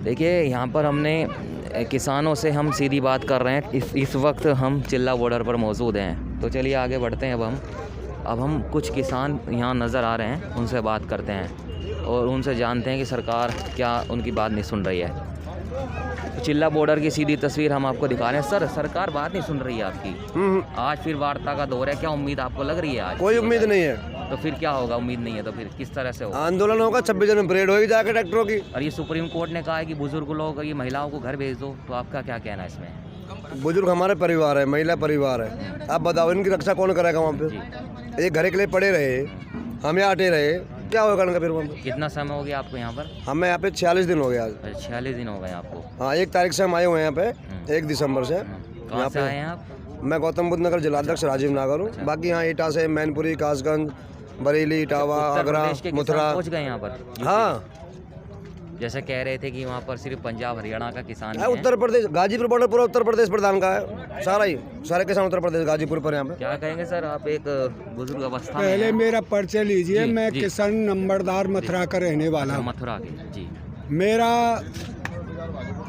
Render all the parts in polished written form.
देखिए यहाँ पर हमने किसानों से हम सीधी बात कर रहे हैं। इस वक्त हम चिल्ला बॉर्डर पर मौजूद हैं। तो चलिए आगे बढ़ते हैं। अब हम कुछ किसान यहाँ नज़र आ रहे हैं, उनसे बात करते हैं और उनसे जानते हैं कि सरकार क्या उनकी बात नहीं सुन रही है। तो चिल्ला बॉर्डर की सीधी तस्वीर हम आपको दिखा रहे हैं। सर, सरकार बात नहीं सुन रही है आपकी। आज फिर वार्ता का दौर है, क्या उम्मीद आपको लग रही है आज? कोई उम्मीद नहीं है। तो फिर क्या होगा? उम्मीद नहीं है तो फिर किस तरह से होगा? आंदोलन होगा, 26 जनवरी परेड होगी जाकर ट्रैक्टरों की। और ये सुप्रीम कोर्ट ने कहा है कि बुजुर्ग लोग, ये महिलाओं को घर भेज दो, तो आपका क्या कहना है इसमें? बुजुर्ग हमारे परिवार है, महिला परिवार है। आप बताओ इनकी रक्षा कौन करेगा वहाँ पे? ये घर के लिए पड़े रहे, हम यहाँ हटे रहे, क्या होगा इनका फिर वहाँ पे? कितना समय हो गया आपको यहाँ पर? हमें यहाँ पे 46 दिन हो गया आज। 46 दिन हो गए आपको? हाँ, 1 तारीख से हम आए हुए हैं यहाँ पे, 1 दिसंबर से। कहाँ से आए हैं आप? मैं गौतम बुद्ध नगर जिलाध्यक्ष राजीव नागर हूँ। बाकी यहाँ ईटा से मैनपुरी, कासगंज, बरेली, इटावा, आगरा, मथुरा पहुँच गए यहाँ पर? हाँ, जैसे कह रहे थे कि वहाँ पर सिर्फ पंजाब हरियाणा का किसान है। उत्तर प्रदेश, गाजीपुर बॉर्डर पूरा उत्तर प्रदेश प्रधान का है, सारे किसान उत्तर प्रदेश गाजीपुर पर यहाँ पे। क्या कहेंगे सर, आप एक बुजुर्ग अवस्था में पहले हैं। मेरा परिचय लीजिए। मैं जी। किसान नंबरदार मथुरा का रहने वाला हूँ। मथुरा के जी। मेरा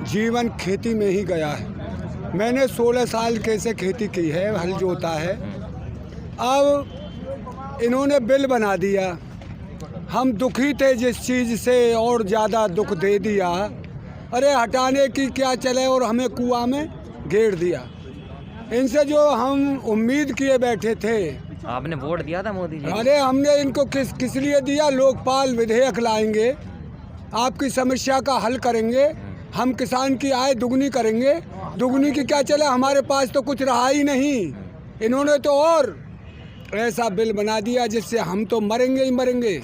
जीवन खेती में ही गया है। मैंने 16 साल कैसे खेती की है, हल जोता है। अब इन्होंने बिल बना दिया, हम दुखी थे जिस चीज़ से, और ज़्यादा दुख दे दिया। अरे हटाने की क्या चले, और हमें कुआं में घेर दिया। इनसे जो हम उम्मीद किए बैठे थे। आपने वोट दिया था मोदी जी? अरे हमने इनको किस लिए दिया? लोकपाल विधेयक लाएंगे, आपकी समस्या का हल करेंगे, हम किसान की आय दुगनी करेंगे। दुगनी की क्या चले, हमारे पास तो कुछ रहा ही नहीं। इन्होंने तो और ऐसा बिल बना दिया जिससे हम तो मरेंगे ही मरेंगे,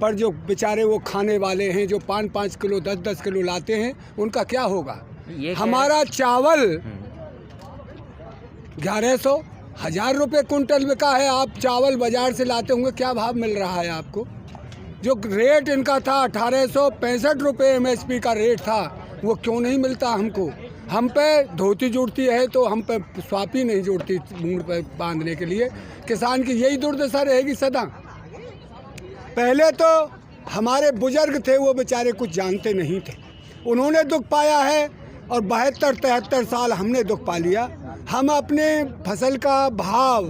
पर जो बेचारे वो खाने वाले हैं, जो 5-5 किलो 10-10 किलो लाते हैं, उनका क्या होगा? हमारा चावल 1100 1000 रुपये कुंटल बिका है। आप चावल बाजार से लाते होंगे, क्या भाव मिल रहा है आपको? जो रेट इनका था 1865 रुपये MSP का रेट था, वो क्यों नहीं मिलता हमको? हम पे धोती जुड़ती है तो हम पे स्वापी नहीं जुड़ती मूड पे बांधने के लिए। किसान की यही दुर्दशा रहेगी सदा। पहले तो हमारे बुजुर्ग थे, वो बेचारे कुछ जानते नहीं थे, उन्होंने दुख पाया है, और 72-73 साल हमने दुख पा लिया। हम अपने फसल का भाव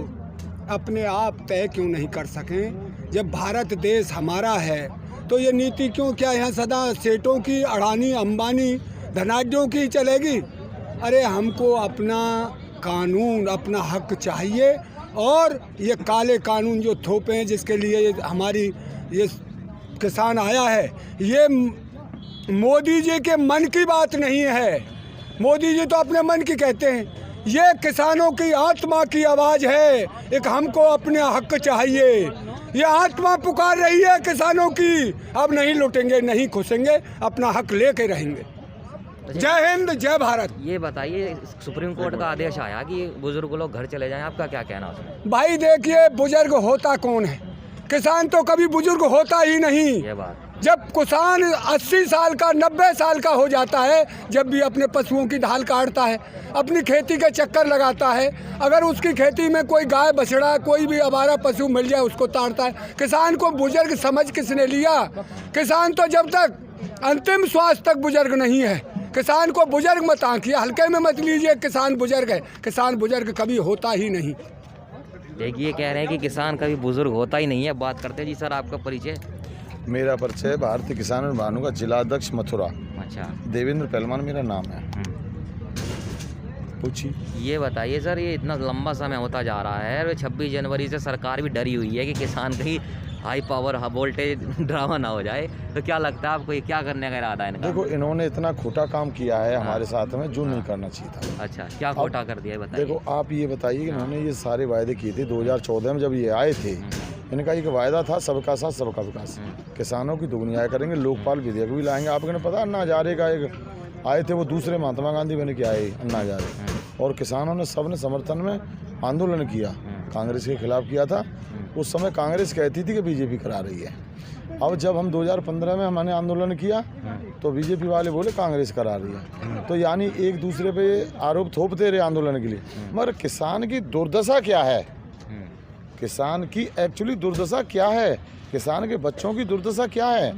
अपने आप तय क्यों नहीं कर सकें? जब भारत देश हमारा है तो ये नीति क्यों, क्या यहाँ सदा सेठों की, अडानी अंबानी धनाढ्यों की चलेगी? अरे हमको अपना कानून, अपना हक चाहिए। और ये काले कानून जो थोपे हैं, जिसके लिए हमारी ये किसान आया है, ये मोदी जी के मन की बात नहीं है। मोदी जी तो अपने मन की कहते हैं, ये किसानों की आत्मा की आवाज़ है। एक हमको अपने हक चाहिए, ये आत्मा पुकार रही है किसानों की। अब नहीं लुटेंगे, नहीं खुसेंगे, अपना हक लेके रहेंगे। जय हिंद, जय भारत। ये बताइए, सुप्रीम कोर्ट का आदेश आया कि बुजुर्ग लोग घर चले जाएं, आपका क्या कहना उसमें? भाई देखिए, बुजुर्ग होता कौन है? किसान तो कभी बुजुर्ग होता ही नहीं। ये बात, जब किसान 80 साल का, 90 साल का हो जाता है, जब भी अपने पशुओं की ढाल काटता है, अपनी खेती के चक्कर लगाता है, अगर उसकी खेती में कोई गाय बछड़ा, कोई भी आवारा पशु मिल जाए, उसको ताड़ता है। किसान को बुजुर्ग समझ किसने लिया? किसान तो जब तक अंतिम श्वास तक बुजुर्ग नहीं है। किसान को बुजुर्ग मत आंकिए, हल्के में मत लीजिए। किसान बुजुर्ग है, किसान बुजुर्ग कभी होता ही नहीं। देखिए, कह रहे हैं कि किसान कभी बुजुर्ग होता ही नहीं है। बात करते हैं जी। सर, आपका परिचय? मेरा परिचय भारतीय किसान भानु का जिलाध्यक्ष मथुरा, अच्छा, देवेंद्र पहलवान मेरा नाम है। पूछिए। ये बताइए सर, ये इतना लंबा समय होता जा रहा है और 26 जनवरी से सरकार भी डरी हुई है कि किसान कहीं हाई पावर वोल्टेज ड्रामा ना हो जाए। तो क्या लगता है आपको, ये क्या करने का इरादा है इनका? देखो, इन्होंने इतना खोटा काम किया है हमारे साथ में, जो नहीं करना चाहिए था। अच्छा, क्या खोटा कर दिया है बताइए? देखो, आप ये बताइए कि इन्होंने ये सारे वायदे किए थे 2014 में जब ये आए थे। इनका एक वायदा था, सबका साथ सबका विकास, किसानों की दुगनी आय करेंगे, लोकपाल विधेयक भी लाएंगे। आपको नहीं पता, अन्ना हजारे का एक आए थे, वो दूसरे महात्मा गांधी बने के आए, अन्ना हजारे, और किसानों ने सबने समर्थन में आंदोलन किया, कांग्रेस के खिलाफ किया था। उस समय कांग्रेस कहती थी कि बीजेपी करा रही है। अब जब हम 2015 में हमने आंदोलन किया तो बीजेपी वाले बोले कांग्रेस करा रही है। तो यानी एक दूसरे पे आरोप थोपते रहे आंदोलन के लिए। मगर किसान की दुर्दशा क्या है? किसान की एक्चुअली दुर्दशा क्या है? किसान के बच्चों की दुर्दशा क्या है?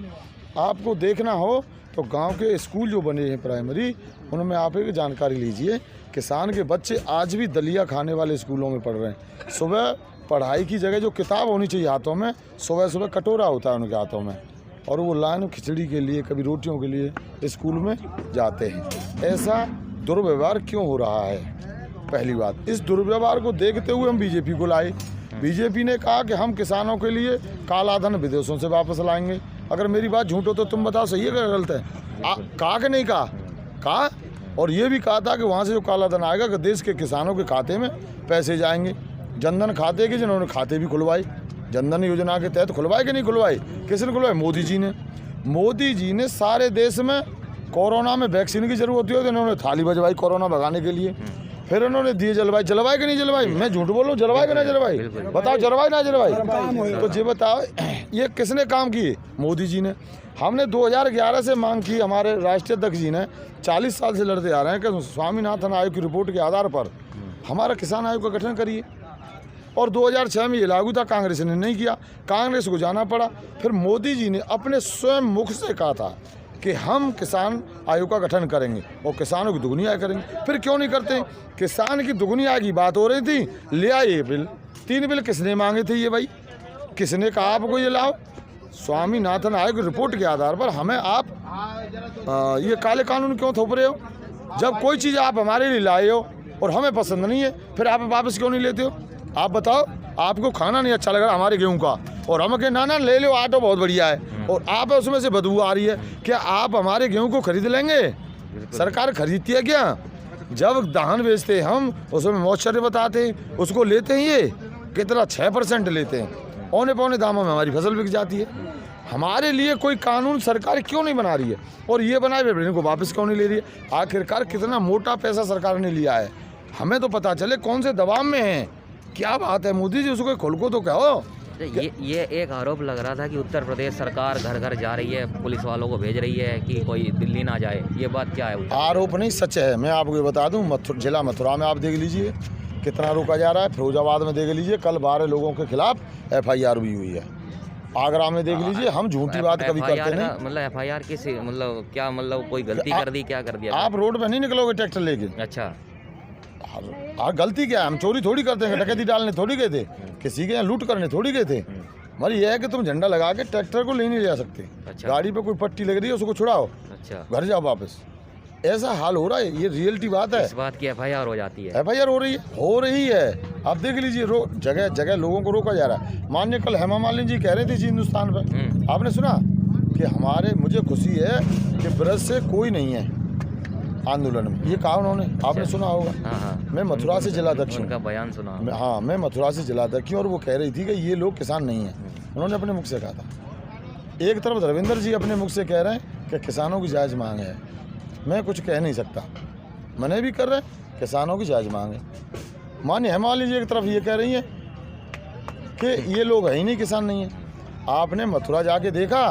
आपको देखना हो तो गांव के स्कूल जो बने हैं प्राइमरी, उनमें आप एक जानकारी लीजिए। किसान के बच्चे आज भी दलिया खाने वाले स्कूलों में पढ़ रहे हैं। सुबह पढ़ाई की जगह जो किताब होनी चाहिए हाथों में, सुबह सुबह कटोरा होता है उनके हाथों में, और वो लाइन खिचड़ी के लिए, कभी रोटियों के लिए स्कूल में जाते हैं। ऐसा दुर्व्यवहार क्यों हो रहा है? पहली बात, इस दुर्व्यवहार को देखते हुए हम बीजेपी को लाए। बीजेपी ने कहा कि हम किसानों के लिए काला धन विदेशों से वापस लाएंगे। अगर मेरी बात झूठ हो तो तुम बताओ, सही है क्या गलत है? कहा कि नहीं कहा? कहा। और ये भी कहा था कि वहाँ से जो काला धन आएगा कि देश के किसानों के खाते में पैसे जाएंगे। जनधन खाते के जिन्होंने खाते भी खुलवाए, जनधन योजना के तहत खुलवाए कि नहीं खुलवाए? किसने खुलवाए? मोदी जी ने। मोदी जी ने सारे देश में कोरोना में वैक्सीन की जरूरत होती है तो इन्होंने थाली बजवाई कोरोना भगाने के लिए। फिर उन्होंने दिए जलवाई कि नहीं जलवाई? मैं झूठ बोलूं, जलवाई कि ना जलवाई? बताओ, जलवाई ना जलवाई? तो ये बताओ, ये किसने काम किए? मोदी जी ने। हमने 2011 से मांग की, हमारे राष्ट्रीय अध्यक्ष जी ने 40 साल से लड़ते आ रहे हैं कि स्वामीनाथन आयोग की रिपोर्ट के आधार पर हमारा किसान आयोग का गठन करिए। और 2006 में ये लागू था, कांग्रेस ने नहीं किया, कांग्रेस को जाना पड़ा। फिर मोदी जी ने अपने स्वयं मुख से कहा था कि हम किसान आयोग का गठन करेंगे और किसानों की दुगनी आय करेंगे। फिर क्यों नहीं करते? किसान की दुगनी आय की बात हो रही थी, ले आए ये बिल। 3 बिल किसने मांगे थे ये भाई? किसने कहा आपको ये लाओ? स्वामीनाथन आयोग की रिपोर्ट के आधार पर हमें आप ये काले कानून क्यों थोप रहे हो? जब कोई चीज़ आप हमारे लिए लाए हो और हमें पसंद नहीं है, फिर आप वापस क्यों नहीं लेते हो? आप बताओ, आपको खाना नहीं अच्छा लग रहा हमारे गेहूं का, और हम कहें ना ले लो, आटो बहुत बढ़िया है, और आप उसमें से बदबू आ रही है, क्या आप हमारे गेहूं को खरीद लेंगे? सरकार खरीदती है क्या? जब धान बेचते हैं हम, उसमें मॉइस्चर बताते हैं, उसको लेते हैं, ये कितना 6% लेते हैं, औने दामों में हमारी फसल बिक जाती है। हमारे लिए कोई कानून सरकार क्यों नहीं बना रही है? और ये बनाए हुए इनको वापस क्यों नहीं ले रही है? आखिरकार कितना मोटा पैसा सरकार ने लिया है, हमें तो पता चले कौन से दबाव में है। क्या बात है मोदी जी, उसको खोल को तो कहो। ये एक आरोप लग रहा था कि उत्तर प्रदेश सरकार घर घर जा रही है, पुलिस वालों को भेज रही है कि कोई दिल्ली ना जाए, ये बात क्या है? आरोप नहीं, सच है। मैं आपको ये बता दूं, जिला मथुरा में आप देख लीजिए कितना रोका जा रहा है, फिरोजाबाद में देख लीजिए कल 12 लोगों के खिलाफ FIR भी हुई है, आगरा में देख लीजिए। हम झूठी बात कभी करते नहीं। मतलब FIR किस, मतलब क्या, मतलब कोई गलती कर दी, क्या कर दिया? आप रोड पे नहीं निकलोगे ट्रैक्टर लेके। अच्छा, गलती क्या है? हम चोरी थोड़ी करते हैं, डकैती डालने थोड़ी गए थे, किसी के यहाँ लूट करने थोड़ी गए थे। मगर यह है कि तुम झंडा लगा के ट्रैक्टर को ले नहीं जा सकते। अच्छा। गाड़ी पे कोई पट्टी लग रही है, उसको छुड़ाओ, अच्छा, घर जाओ वापस। ऐसा हाल हो रहा है, ये रियलिटी बात है। इस बात की FIR हो जाती है, FIR हो रही है। आप देख लीजिए, जगह जगह लोगों को रोका जा रहा है। माननीय कल हेमा मालिनी जी कह रही थी हिंदुस्तान पर, आपने सुना कि मुझे खुशी है कि ब्रज से कोई नहीं है आंदोलन में, ये कहा उन्होंने, आपने सुना होगा। हाँ। मैं मथुरा से जिलाध्यक्ष हूँ, उनका बयान सुना। हाँ, मैं मथुरा से जिलाध्यक्ष हूँ, और वो कह रही थी कि ये लोग किसान नहीं हैं, उन्होंने अपने मुख से कहा था। एक तरफ धर्मेंद्र जी अपने मुख से कह रहे हैं कि किसानों की जायज़ मांग है, मैं कुछ कह नहीं सकता, मने भी कर रहे हैं, किसानों की जायज़ मांग है। माननीय हेमा मालिनी जी एक तरफ ये कह रही हैं कि ये लोग है ही नहीं, किसान नहीं है। आपने मथुरा जाके देखा,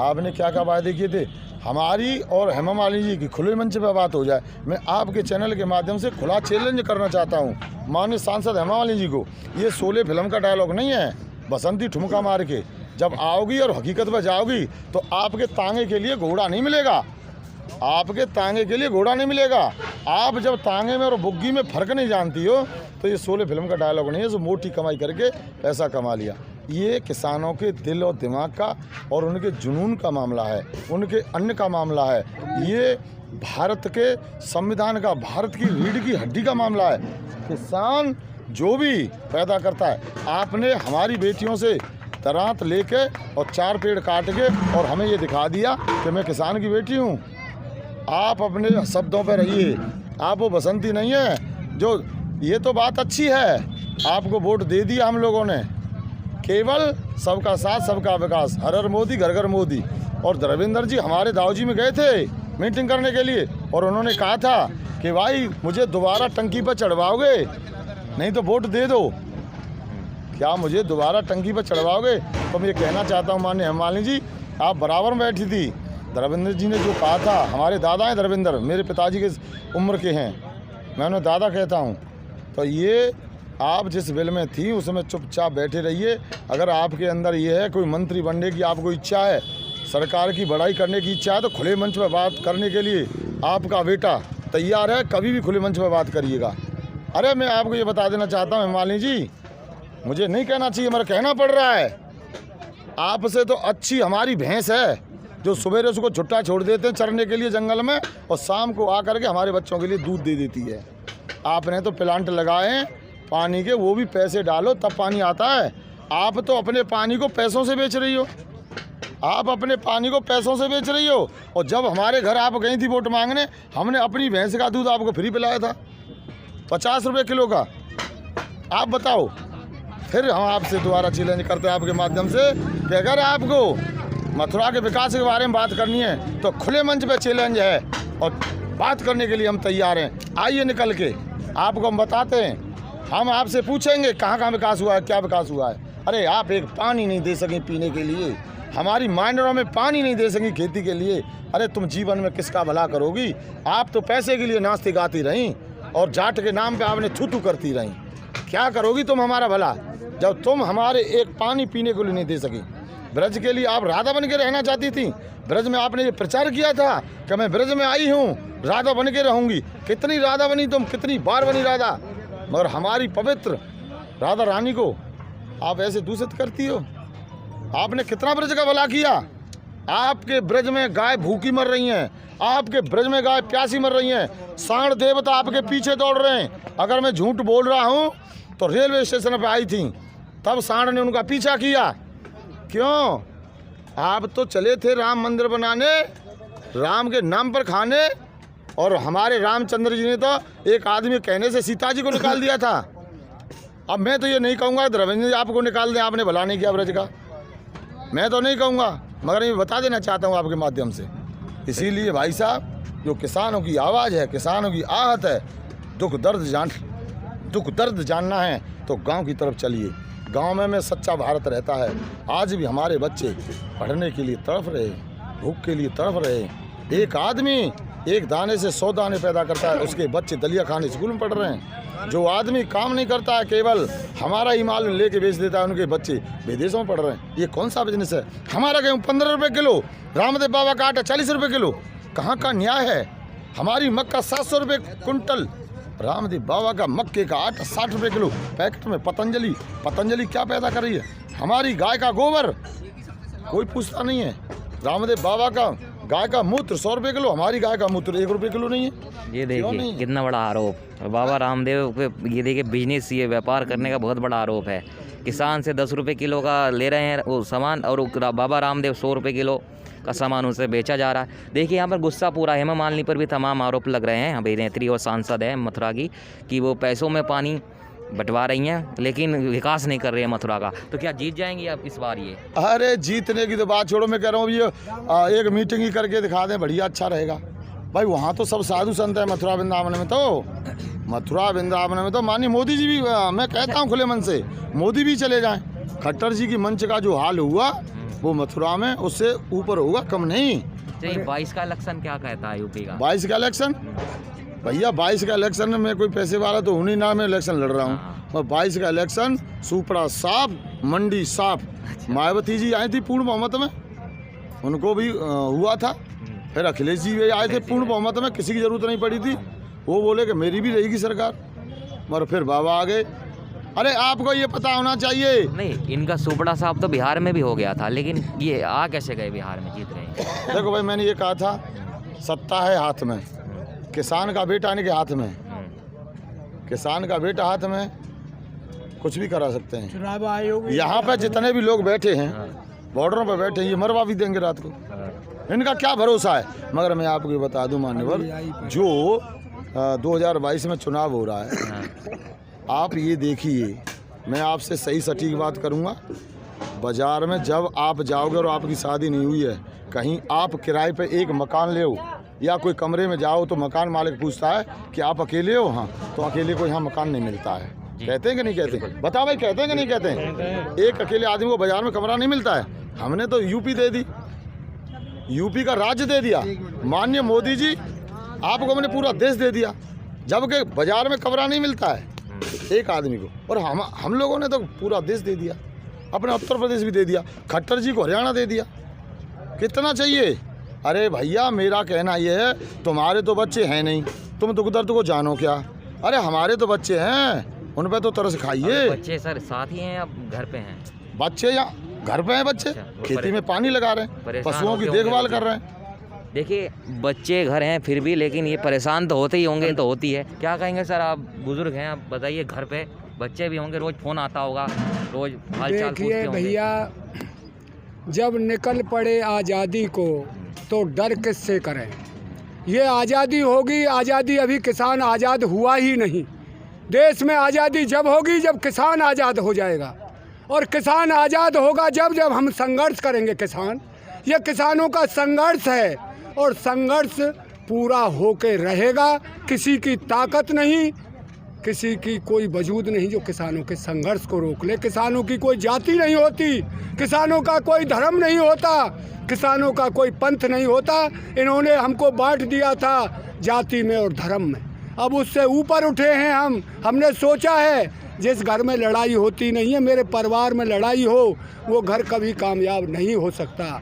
आपने क्या क्या वायदे किए थे? हमारी और हेमा मालिनी जी की खुले मंच पर बात हो जाए। मैं आपके चैनल के माध्यम से खुला चैलेंज करना चाहता हूँ माननीय सांसद हेमा मालिनी जी को, ये शोले फिल्म का डायलॉग नहीं है, बसंती ठुमका मार के जब आओगी और हकीकत पर जाओगी तो आपके तांगे के लिए घोड़ा नहीं मिलेगा, आपके तांगे के लिए घोड़ा नहीं मिलेगा। आप जब तांगे में और बुग्गी में फ़र्क नहीं जानती हो तो ये शोले फिल्म का डायलॉग नहीं है, जो मोटी कमाई करके पैसा कमा लिया। ये किसानों के दिल और दिमाग का और उनके जुनून का मामला है, उनके अन्न का मामला है, ये भारत के संविधान का, भारत की रीढ़ की हड्डी का मामला है। किसान जो भी पैदा करता है, आपने हमारी बेटियों से तरांत लेके और 4 पेड़ काट के और हमें ये दिखा दिया कि मैं किसान की बेटी हूँ। आप अपने शब्दों पर रहिए, आप वो बसंती नहीं है जो, ये तो बात अच्छी है, आपको वोट दे दिया हम लोगों ने, केवल सबका साथ सबका विकास, हर हर मोदी घर घर मोदी। और धर्मेंद्र जी हमारे दाऊजी में गए थे मीटिंग करने के लिए, और उन्होंने कहा था कि भाई मुझे दोबारा टंकी पर चढ़वाओगे, नहीं तो वोट दे दो। क्या मुझे दोबारा टंकी पर चढ़वाओगे? तो मैं ये कहना चाहता हूँ माननीय हेमा मालिनी जी, आप बराबर में बैठी थी। धर्मेंद्र जी ने जो कहा था, हमारे दादा हैं धर्मेंद्र, मेरे पिताजी के उम्र के हैं, मैं उन्हें दादा कहता हूँ। तो ये आप जिस बिल में थी उसमें चुपचाप बैठे रहिए। अगर आपके अंदर ये है कोई मंत्री बनने की आपको इच्छा है सरकार की बड़ाई करने की इच्छा है तो खुले मंच पर बात करने के लिए आपका बेटा तैयार है, कभी भी खुले मंच पर बात करिएगा। अरे मैं आपको ये बता देना चाहता हूँ हिमालय जी, मुझे नहीं कहना चाहिए, मेरा कहना पड़ रहा है। आपसे तो अच्छी हमारी भैंस है जो सुबह उसको छुट्टा छोड़ देते हैं चरने के लिए जंगल में और शाम को आकर के हमारे बच्चों के लिए दूध दे देती है। आपने तो प्लांट लगाए हैं पानी के, वो भी पैसे डालो तब पानी आता है। आप तो अपने पानी को पैसों से बेच रही हो, आप अपने पानी को पैसों से बेच रही हो। और जब हमारे घर आप गई थी वोट मांगने, हमने अपनी भैंस का दूध आपको फ्री पिलाया था 50 रुपये किलो का। आप बताओ, फिर हम आपसे दोबारा चैलेंज करते हैं आपके माध्यम से कि अगर आपको मथुरा के विकास के बारे में बात करनी है तो खुले मंच पे चैलेंज है और बात करने के लिए हम तैयार हैं। आइए निकल के आपको हम बताते हैं, हम आपसे पूछेंगे कहाँ कहाँ विकास हुआ है, क्या विकास हुआ है। अरे आप एक पानी नहीं दे सकें पीने के लिए, हमारी माइनरों में पानी नहीं दे सकें खेती के लिए। अरे तुम जीवन में किसका भला करोगी? आप तो पैसे के लिए नाचती गाती रहीं और जाट के नाम पे आपने थू करती रहीं। क्या करोगी तुम हमारा भला जब तुम हमारे एक पानी पीने को नहीं दे सकी? ब्रज के लिए आप राधा बन के रहना चाहती थी। ब्रज में आपने ये प्रचार किया था कि मैं ब्रज में आई हूँ, राधा बन के रहूँगी। कितनी राधा बनी तुम, कितनी बार बनी राधा, मगर हमारी पवित्र राधा रानी को आप ऐसे दूषित करती हो। आपने कितना ब्रज का भला किया? आपके ब्रज में गाय भूखी मर रही हैं, आपके ब्रज में गाय प्यासी मर रही हैं, सांड देवता आपके पीछे दौड़ रहे हैं। अगर मैं झूठ बोल रहा हूँ तो रेलवे स्टेशन पर आई थी, तब सांड ने उनका पीछा किया। क्यों? आप तो चले थे राम मंदिर बनाने, राम के नाम पर खाने, और हमारे रामचंद्र जी ने तो एक आदमी कहने से सीता जी को निकाल दिया था। अब मैं तो ये नहीं कहूँगा रविंद्र जी आपको निकाल दें, आपने भला नहीं किया ब्रज का, मैं तो नहीं कहूँगा, मगर ये बता देना चाहता हूँ आपके माध्यम से। इसीलिए भाई साहब, जो किसानों की आवाज़ है, किसानों की आहत है, दुख दर्द जानना है तो गांव की तरफ चलिए। गांव में सच्चा भारत रहता है। आज भी हमारे बच्चे पढ़ने के लिए तड़फ रहे, भूख के लिए तड़फ रहे। एक आदमी एक दाने से 100 दाने पैदा करता है, उसके बच्चे दलिया खाने स्कूल में पढ़ रहे हैं। जो आदमी काम नहीं करता है, केवल हमारा ही माल लेके बेच देता है, उनके बच्चे विदेशों में पढ़ रहे हैं। ये कौन सा बिजनेस है? हमारा गेहूँ 15 रुपये किलो, रामदेव बाबा का आटा 40 रुपये किलो, कहाँ का न्याय है? हमारी मक्का 700 रुपये कुंटल, रामदेव बाबा का मक्के का आटा 60 रुपये किलो पैकेट में। पतंजलि क्या पैदा कर रही है? हमारी गाय का गोबर कोई पूछता नहीं है। रामदेव बाबा का गाय का मूत्र 100 रुपये किलो, हमारी गाय का मूत्र 1 रुपये किलो नहीं है। ये देखिए कितना बड़ा आरोप बाबा रामदेव पे, ये देखिए बिजनेस, ये व्यापार करने का बहुत बड़ा आरोप है। किसान से 10 रुपये किलो का ले रहे हैं वो सामान, और बाबा रामदेव 100 रुपये किलो का सामान उसे बेचा जा रहा है। देखिए यहाँ पर गुस्सा पूरा हेमा मालिनी पर भी तमाम आरोप लग रहे हैं। अभिनेत्री और सांसद है मथुरा की कि वो पैसों में पानी बंटवा रही हैं लेकिन विकास नहीं कर रही है मथुरा का। तो क्या जीत जाएंगी आप इस बार ये? अरे जीतने की तो बात छोड़ो, मैं कह रहा हूँ ये एक मीटिंग ही करके दिखा दें, बढ़िया अच्छा रहेगा भाई। वहाँ तो सब साधु संत है मथुरा वृंदावन में, तो माननीय मोदी जी भी, मैं कहता हूँ खुले मन से, मोदी भी चले जाएं। खट्टर जी की मंच का जो हाल हुआ वो मथुरा में उससे ऊपर होगा, कम नहीं। 22 का इलेक्शन क्या कहता है यूपी का? 22 का इलेक्शन भैया, 22 का इलेक्शन में कोई पैसे वाला तो उन्हीं नाम में इलेक्शन लड़ रहा हूँ। और 22 का इलेक्शन सुपड़ा साफ, मंडी साफ। मायावती जी आई थी पूर्ण बहुमत में, उनको भी हुआ था। फिर अखिलेश जी भी आए थे पूर्ण बहुमत में, किसी की जरूरत नहीं पड़ी थी। वो बोले कि मेरी भी रहेगी सरकार, मगर फिर बाबा आ गए। अरे आपको ये पता होना चाहिए। नहीं, इनका सुपड़ा साहब तो बिहार में भी हो गया था, लेकिन ये आ कैसे गए बिहार में, जीत रहे हैं? देखो भाई, मैंने ये कहा था, सत्ता है हाथ में, किसान का बेटा इनके हाथ में, किसान का बेटा हाथ में, कुछ भी करा सकते हैं। चुनाव आयोग यहाँ पे जितने भी लोग बैठे हैं, बॉर्डरों पर बैठे हैं, ये मरवा भी देंगे रात को, इनका क्या भरोसा है। मगर मैं आपको ये बता दूं मान्यवर, जो 2022 में चुनाव हो रहा है, आप ये देखिए, मैं आपसे सही सटीक बात करूँगा। बाज़ार में जब आप जाओगे और आपकी शादी नहीं हुई है, कहीं आप किराए पे एक मकान ले हो या कोई कमरे में जाओ, तो मकान मालिक पूछता है कि आप अकेले हो? हाँ, तो अकेले को यहाँ मकान नहीं मिलता है। कहते हैं कि नहीं कहते? बताओ भाई, कहते हैं कि नहीं कहते हैं? एक अकेले आदमी को बाज़ार में कमरा नहीं मिलता है। हमने तो यूपी दे दी, यूपी का राज्य दे दिया। माननीय मोदी जी, आपको हमने पूरा देश दे दिया, जबकि बाज़ार में कमरा नहीं मिलता है एक आदमी को। और हम लोगों ने तो पूरा देश दे दिया, अपने उत्तर प्रदेश भी दे दिया, खट्टर जी को हरियाणा दे दिया। कितना चाहिए? अरे भैया मेरा कहना ये है, तुम्हारे तो बच्चे हैं नहीं, तुम दुख दर्द को जानो क्या? अरे हमारे तो बच्चे हैं, उन पे तो तरस खाइए। बच्चे सर साथ ही हैं, अब घर पे हैं? बच्चे या घर पे हैं बच्चे, अच्छा, वो खेती में पानी लगा रहे हैं, परेशान पशुओं की होते देखभाल होंगे कर रहे हैं। देखिए बच्चे घर हैं फिर भी, लेकिन ये परेशान तो होते ही होंगे, तो होती है। क्या कहेंगे सर, आप बुजुर्ग हैं, आप बताइए, घर पे बच्चे भी होंगे, रोज फोन आता होगा, रोज हालचाल पूछते देखिए होंगे। भैया, जब निकल पड़े आज़ादी को तो डर किससे करें? ये आज़ादी होगी, आज़ादी अभी किसान आज़ाद हुआ ही नहीं। देश में आज़ादी जब होगी जब किसान आज़ाद हो जाएगा, और किसान आज़ाद होगा जब हम संघर्ष करेंगे। किसान, ये किसानों का संघर्ष है, और संघर्ष पूरा होके रहेगा। किसी की ताकत नहीं, किसी की कोई वजूद नहीं जो किसानों के संघर्ष को रोक ले। किसानों की कोई जाति नहीं होती, किसानों का कोई धर्म नहीं होता, किसानों का कोई पंथ नहीं होता। इन्होंने हमको बांट दिया था जाति में और धर्म में, अब उससे ऊपर उठे हैं हम। हमने सोचा है जिस घर में लड़ाई होती नहीं है, मेरे परिवार में लड़ाई हो, वो घर कभी कामयाब नहीं हो सकता।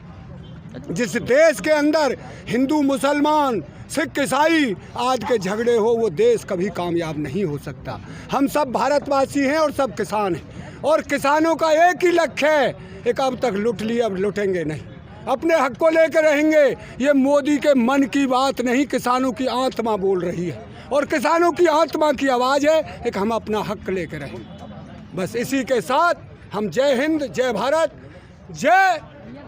जिस देश के अंदर हिंदू मुसलमान सिख ईसाई आज के झगड़े हो, वो देश कभी कामयाब नहीं हो सकता। हम सब भारतवासी हैं और सब किसान हैं, और किसानों का एक ही लक्ष्य है, एक अब तक लूट लिया, अब लूटेंगे नहीं, अपने हक को लेकर रहेंगे। ये मोदी के मन की बात नहीं, किसानों की आत्मा बोल रही है, और किसानों की आत्मा की आवाज़ है एक हम अपना हक लेकर रहेंगे। बस इसी के साथ हम जय हिंद, जय भारत, जय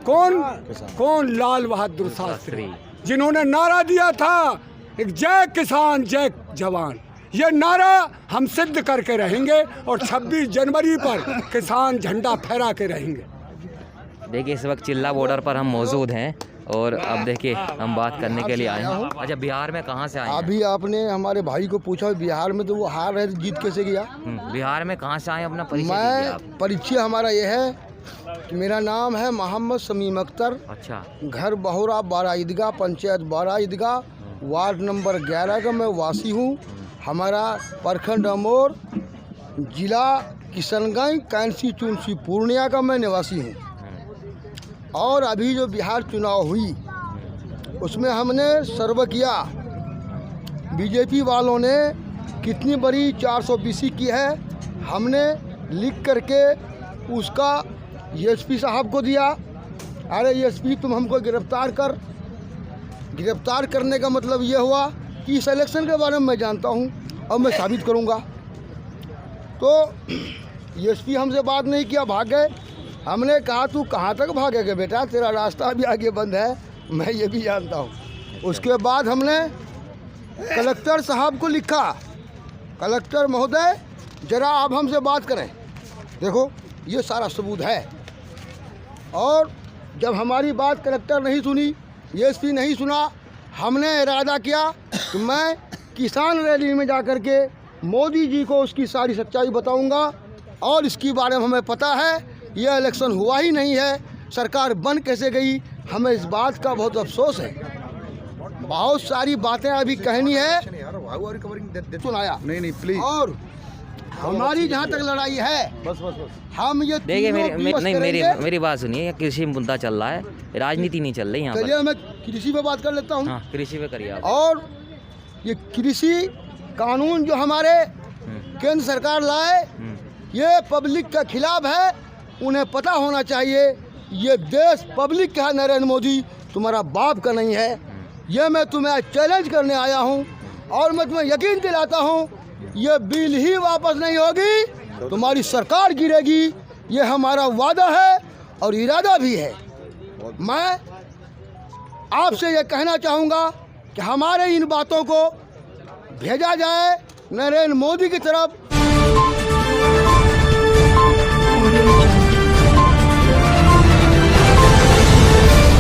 कौन लाल बहादुर शास्त्री, जिन्होंने नारा दिया था एक जय किसान जय जवान। ये नारा हम सिद्ध करके रहेंगे, और 26 जनवरी पर किसान झंडा फहरा के रहेंगे। देखिए इस वक्त चिल्ला बॉर्डर पर हम मौजूद हैं, और अब देखिए हम बात करने के लिए आए हैं। अच्छा, बिहार में कहाँ से आए हैं? अभी आपने हमारे भाई को पूछा बिहार में तो वो हार रहे थे, जीत कैसे गया? बिहार में कहाँ से आए, अपना परिचय दीजिए आप। मैं परिचय हमारा ये है कि मेरा नाम है मोहम्मद शमीम अख्तर। अच्छा, घर बहुरा 12 ईदगाह, पंचायत 12 ईदगाह, वार्ड नंबर 11 का मैं वासी हूँ। हमारा प्रखंड अमोर, जिला किशनगंज, कांस्टीट्यूंसी पूर्णिया का मैं निवासी हूँ। और अभी जो बिहार चुनाव हुई उसमें हमने सर्वे किया, बीजेपी वालों ने कितनी बड़ी 420 की है, हमने लिख करके उसका एसपी साहब को दिया। अरे एसपी तुम हमको गिरफ्तार कर। गिरफ्तार करने का मतलब ये हुआ कि इस इलेक्शन के बारे में मैं जानता हूँ और मैं साबित करूँगा। तो एसपी हमसे बात नहीं किया, भाग गए। हमने कहा तू कहाँ तक भागेगा बेटा, तेरा रास्ता भी आगे बंद है, मैं ये भी जानता हूँ। उसके बाद हमने कलेक्टर साहब को लिखा, कलेक्टर महोदय ज़रा आप हमसे बात करें, देखो ये सारा सबूत है। और जब हमारी बात कलेक्टर नहीं सुनी, एसपी नहीं सुना, हमने इरादा किया कि मैं किसान रैली में जा कर के मोदी जी को उसकी सारी सच्चाई बताऊंगा। और इसके बारे में हमें पता है यह इलेक्शन हुआ ही नहीं है, सरकार बन कैसे गई, हमें इस बात का बहुत अफसोस है। बहुत सारी बातें अभी कहनी है, सुनाया नहीं प्लीज। और हमारी जहाँ तक लड़ाई है, बस हम ये देखिए मेरी मेरी बात सुनिए, कृषि मुद्दा चल रहा है, राजनीति नहीं चल रही यहाँ पर। चलिए मैं कृषि पे बात कर लेता हूँ। हाँ, कृषि पे करिए आप। और ये कृषि कानून जो हमारे केंद्र सरकार लाए, ये पब्लिक के खिलाफ है, उन्हें पता होना चाहिए ये देश पब्लिक का है, नरेंद्र मोदी तुम्हारा बाप का नहीं है। ये मैं तुम्हें चैलेंज करने आया हूँ, और मैं तुम्हें यकीन दिलाता हूँ ये बिल ही वापस नहीं होगी, तुम्हारी सरकार गिरेगी, ये हमारा वादा है और इरादा भी है। मैं आपसे ये कहना चाहूँगा कि हमारे इन बातों को भेजा जाए नरेंद्र मोदी की तरफ।